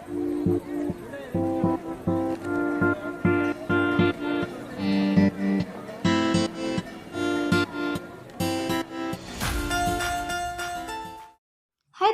Hai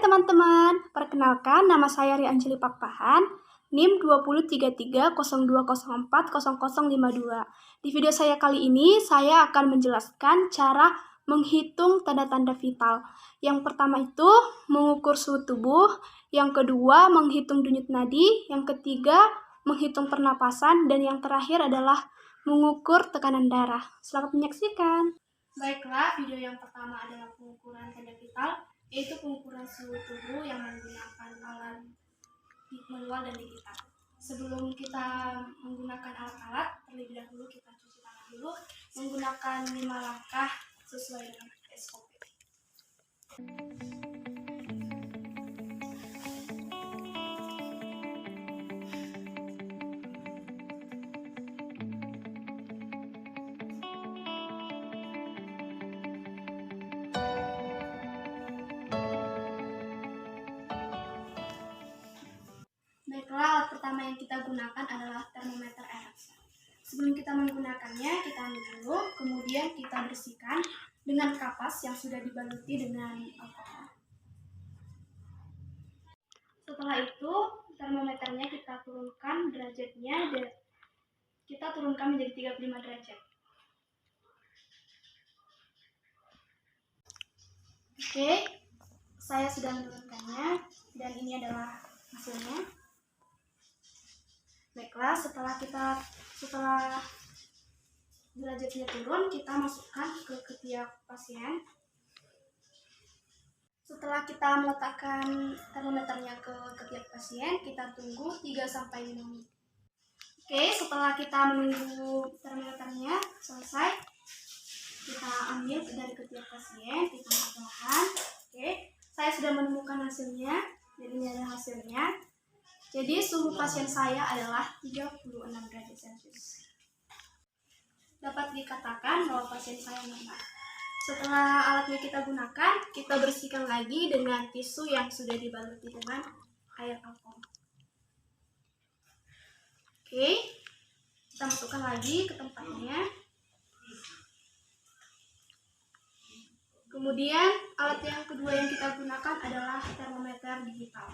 teman-teman, perkenalkan nama saya Rianjeli Pakpahan, NIM 203302040052. Di video saya kali ini, saya akan menjelaskan cara menghitung tanda-tanda vital. Yang pertama itu mengukur suhu tubuh, yang kedua menghitung denyut nadi, yang ketiga menghitung pernapasan, dan yang terakhir adalah mengukur tekanan darah. Selamat menyaksikan. Baiklah, video yang pertama adalah pengukuran tanda vital, yaitu pengukuran suhu tubuh yang menggunakan alat manual dan digital. Sebelum kita menggunakan alat-alat, terlebih dahulu kita cuci tangan dulu menggunakan 5 langkah sesuai dengan SOP. Baiklah, alat pertama yang kita gunakan adalah termometer Airexcel. Sebelum kita menggunakannya, kita ambil dulu, kemudian kita bersihkan dengan kapas yang sudah dibaluti dengan alkohol. Setelah itu, termometernya kita turunkan derajatnya, dan kita turunkan menjadi 35 derajat. Oke, saya sudah menurunkannya, dan ini adalah hasilnya. Baiklah, setelah derajatnya turun, kita masukkan ke ketiak pasien. Setelah kita meletakkan termometernya ke ketiak pasien, kita tunggu 3-5 menit. Oke, setelah kita menunggu termometernya selesai, kita ambil dari ketiak pasien, kita perlahan. Oke, saya sudah menemukan hasilnya, jadi ini adalah hasilnya. Jadi suhu pasien saya adalah 36 derajat Celcius. Dapat dikatakan bahwa pasien saya normal. Setelah alatnya kita gunakan, kita bersihkan lagi dengan tisu yang sudah dibaluti dengan air alkohol. Oke, kita masukkan lagi ke tempatnya. Kemudian alat yang kedua yang kita gunakan adalah termometer digital.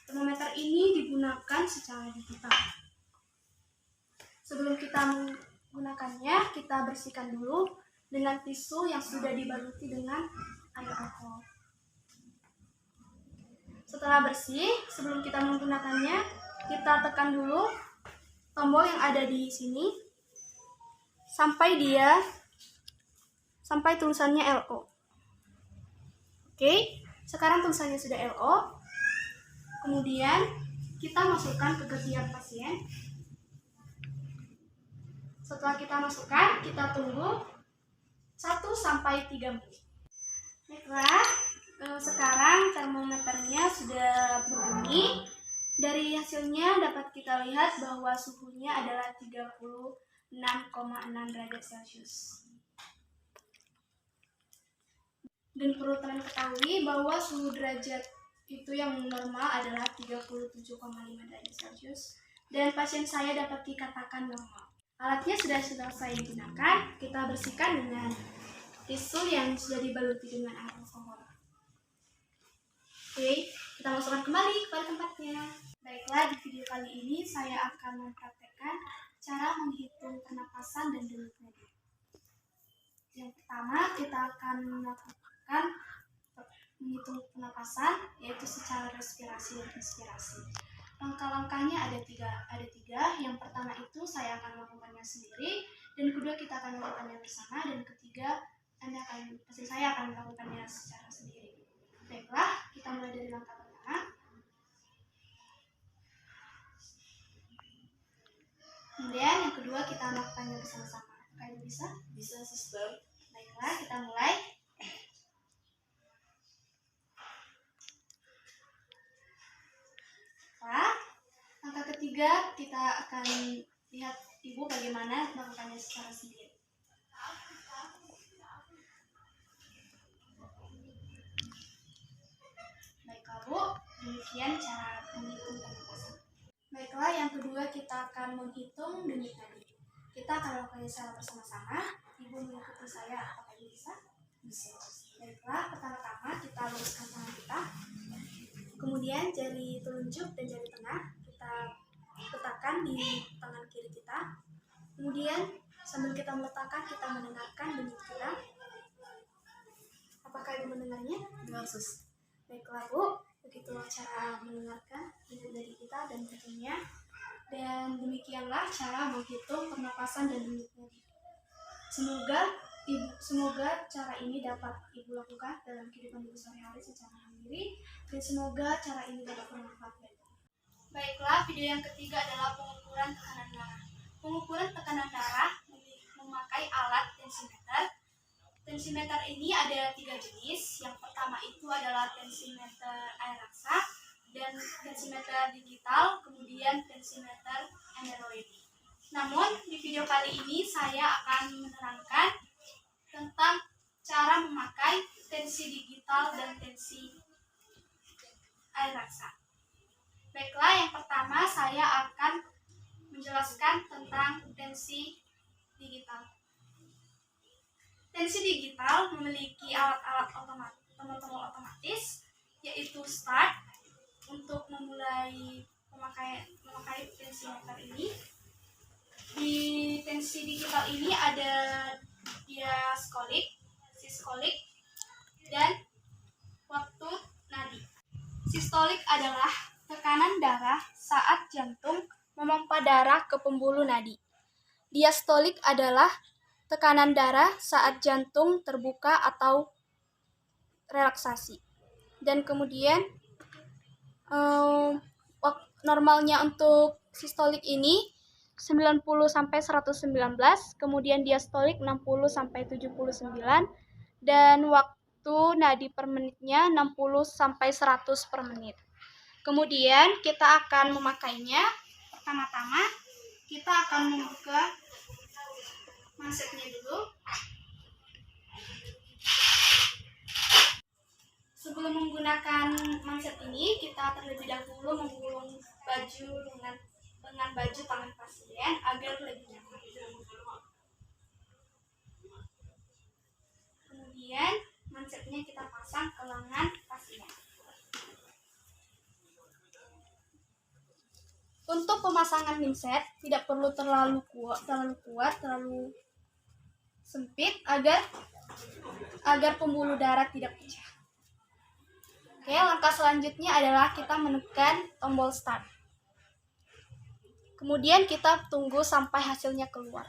Termometer ini digunakan secara digital. Sebelum kita menggunakannya, kita bersihkan dulu dengan tisu yang sudah dibaluti dengan air alkohol. Setelah bersih, sebelum kita menggunakannya, kita tekan dulu tombol yang ada di sini sampai tulisannya LO. Oke, sekarang tulisannya sudah LO. Kemudian kita masukkan ke ketiak pasien. Setelah kita masukkan, kita tunggu 1-3 menit. Baiklah, sekarang termometernya sudah berbunyi. Dari hasilnya dapat kita lihat bahwa suhunya adalah 36,6 derajat Celcius. Dan perlu kalian ketahui bahwa suhu derajat itu yang normal adalah 37,5 derajat Celcius, dan pasien saya dapat dikatakan normal. Alatnya sudah selesai digunakan, kita bersihkan dengan tisu yang sudah dibaluti dengan air alkohol. Oke, kita masukkan kembali kepada tempatnya. Baiklah, di video kali ini saya akan mempraktekkan cara menghitung pernapasan dan denyut nadi. Yang pertama, kita akan melakukan menghitung pernapasan, yaitu secara respirasi dan inspirasi. Langkah-langkahnya ada tiga. Yang pertama itu saya akan melakukannya sendiri, dan kedua kita akan melakukannya bersama, dan ketiga saya akan melakukannya secara sendiri. Baiklah, kita mulai dari langkah pertama. Kemudian yang kedua kita melakukannya bersama-sama. Kalian bisa? Bisa, sister. Baiklah, kita mulai. Langkah ketiga kita akan lihat ibu bagaimana melakukannya secara sendiri. Baiklah Bu, demikian cara menghitung pernapasan. yang kedua kita akan menghitung denyut nadi. Kita akan melakukannya secara bersama-sama. Ibu mengikuti saya, apakah bisa? Bisa. Baiklah, pertama-tama kita luruskan tangan kita. Kemudian jari telunjuk dan jari tengah kita letakkan di tangan kiri kita. Kemudian sambil kita meletakkan, kita mendengarkan denyut kita. Apakah ibu mendengarnya? Dengar, Sus. Baiklah Bu, begitulah cara mendengarkan denyut nadi kita dan hitungnya. Dan demikianlah cara menghitung pernapasan dan denyut nadi. Semoga cara ini dapat Ibu lakukan dalam kehidupan Ibu sehari-hari secara mandiri, dan semoga cara ini dapat bermanfaat bagi. Baiklah, video yang ketiga adalah pengukuran tekanan darah. Pengukuran tekanan darah memakai alat tensimeter. Tensimeter ini ada 3 jenis. Yang pertama itu adalah tensimeter air raksa dan tensimeter digital, kemudian tensimeter Android. Namun di video kali ini saya akan menerangkan tentang cara memakai tensi digital dan tensi air raksa. Baiklah, yang pertama saya akan menjelaskan tentang tensi digital. Tensi digital memiliki alat-alat tombol otomatis, yaitu start untuk memulai memakai tensimeter ini. Di tensi digital ini ada diastolik, sistolik, dan waktu nadi. Sistolik adalah tekanan darah saat jantung memompa darah ke pembuluh nadi. Diastolik adalah tekanan darah saat jantung terbuka atau relaksasi. Dan kemudian normalnya untuk sistolik ini 90 sampai 119, kemudian diastolik 60 sampai 79, dan waktu nadi per menitnya 60 sampai 100 per menit. Kemudian kita akan memakainya. Pertama-tama kita akan membuka mansetnya dulu. Sebelum menggunakan manset ini, kita terlebih dahulu menggulung baju dengan baju tangan pasien agar lebih nyaman. Kemudian mansetnya kita pasang ke lengan pasien. Untuk pemasangan manset tidak perlu terlalu kuat, terlalu sempit agar pembuluh darah tidak pecah. Oke, langkah selanjutnya adalah kita menekan tombol start. Kemudian kita tunggu sampai hasilnya keluar.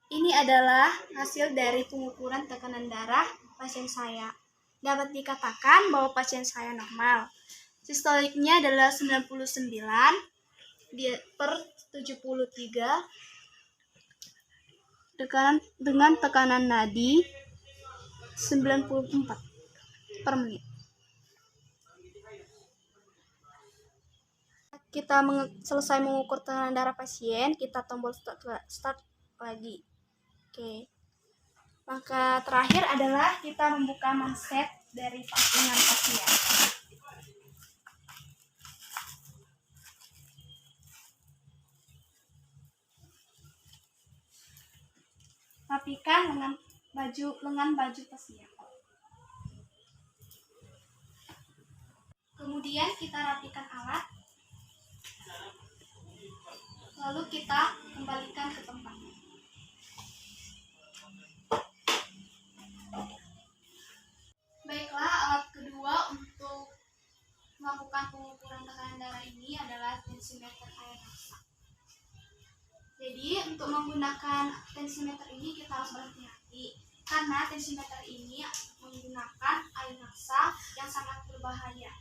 Ini adalah hasil dari pengukuran tekanan darah pasien saya. Dapat dikatakan bahwa pasien saya normal. Sistoliknya adalah 99 per 73 dengan tekanan nadi 94 per menit. Kita selesai mengukur tekanan darah pasien, kita tombol start lagi. Oke. Maka terakhir adalah kita membuka manset dari lengan pasien. Rapikan lengan baju pasien. Kemudian kita rapikan alat. Lalu kita kembalikan ke tempatnya. Baiklah, alat kedua untuk melakukan pengukuran tekanan darah ini adalah tensimeter air raksa. Jadi untuk menggunakan tensimeter ini kita harus berhati-hati karena tensimeter ini menggunakan air raksa yang sangat berbahaya.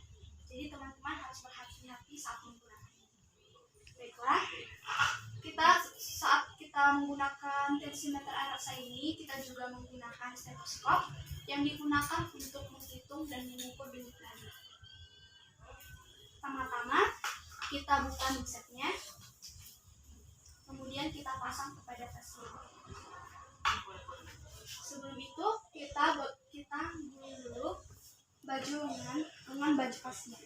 Jadi teman-teman harus berhati-hati saat menggunakannya. Baiklah, saat kita menggunakan tensimeter air raksa ini, kita juga menggunakan stetoskop yang digunakan untuk menghitung dan mengukur denyut nadi. Pertama-tama kita buka mansetnya. Kemudian kita pasang kepada pasien. Sebelum nadi pasien.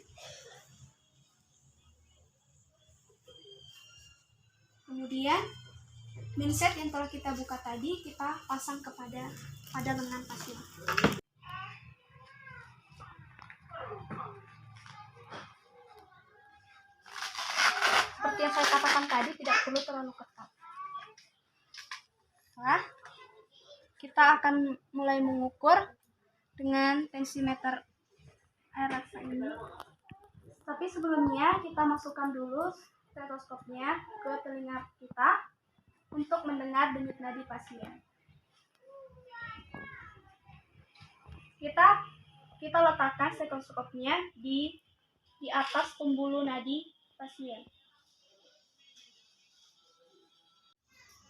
Kemudian mindset yang telah kita buka tadi kita pasang pada lengan pasien. Seperti yang saya katakan tadi, tidak perlu terlalu ketat. Nah, kita akan mulai mengukur dengan tensimeter air raksa ini. Tapi sebelumnya kita masukkan dulu stetoskopnya ke telinga kita untuk mendengar denyut nadi pasien. Kita letakkan stetoskopnya di atas pembuluh nadi pasien.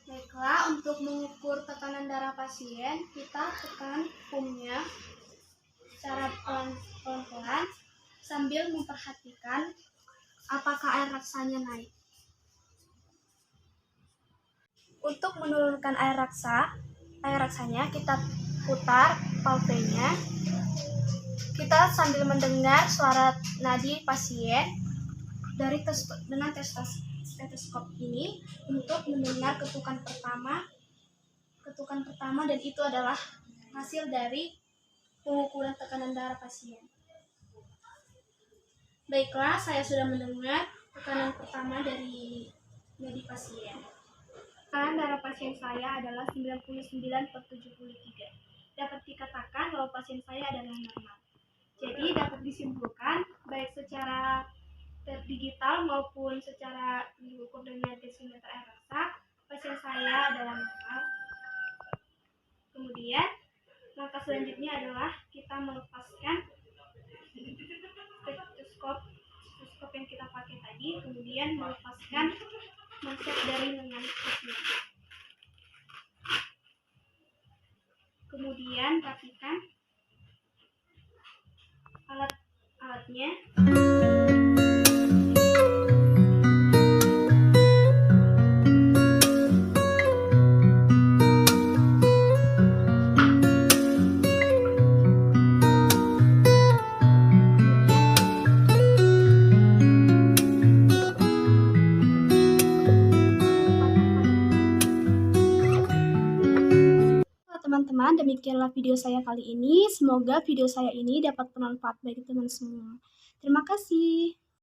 Baiklah, untuk mengukur tekanan darah pasien, kita tekan pumpnya secara pelan-pelan sambil memperhatikan apakah air raksanya naik. Untuk menurunkan air raksanya kita putar valvenya. Kita sambil mendengar suara nadi pasien dengan stetoskop ini untuk mendengar ketukan pertama, dan itu adalah hasil dari pengukuran tekanan darah pasien. Baiklah, saya sudah mendengar tekanan pertama dari nadi pasien. Tekanan darah pasien saya adalah 99/73. Dapat dikatakan bahwa pasien saya adalah normal. Jadi dapat disimpulkan baik secara digital maupun secara diukur dengan tensimeter air raksa, pasien saya adalah normal. Kemudian langkah selanjutnya adalah kita melepaskan stetoskop yang kita pakai tadi, kemudian melepaskan mindset dari lengan pasien. Kemudian rapikan alat-alatnya. Teman-teman, demikianlah video saya kali ini. Semoga video saya ini dapat bermanfaat bagi teman semua. Terima kasih.